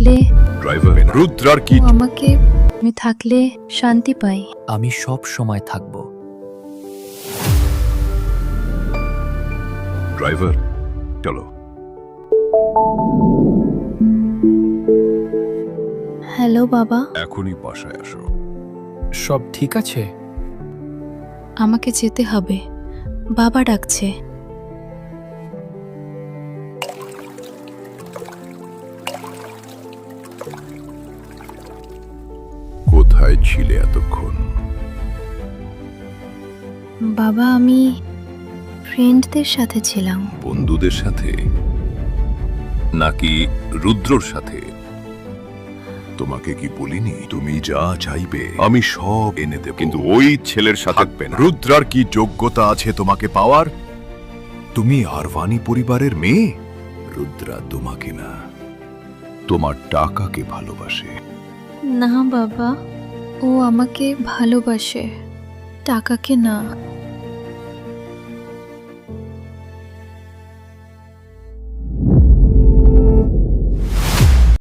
থাকলে ড্রাইভার রুদ্রার কি আমি থাকলে শান্তি পাই। আমি সব সময় থাকব। ড্রাইভার চলো। হ্যালো বাবা, এখনই বাসায় আসো। সব ঠিক আছে? আমাকে যেতে হবে, বাবা ডাকছে। কোথায় ছিলে এতক্ষণ? বাবা আমি ফ্রেন্ডদের সাথে ছিলাম। বন্ধুদের সাথে নাকি রুদ্রর সাথে? তোমাকে কি বলিনি তুমি যা চাইবে আমি সব এনে দেব, কিন্তু ওই ছেলের সাথে থাকবে না। রুদ্রার কি যোগ্যতা আছে তোমাকে পাওয়ার? তুমি আরভানি পরিবারের মেয়ে। রুদ্রা তোমাকে না, তোমার টাকাকে ভালোবাসে। না বাবা, ও আমাকে ভালোবাসে, টাকাকে না।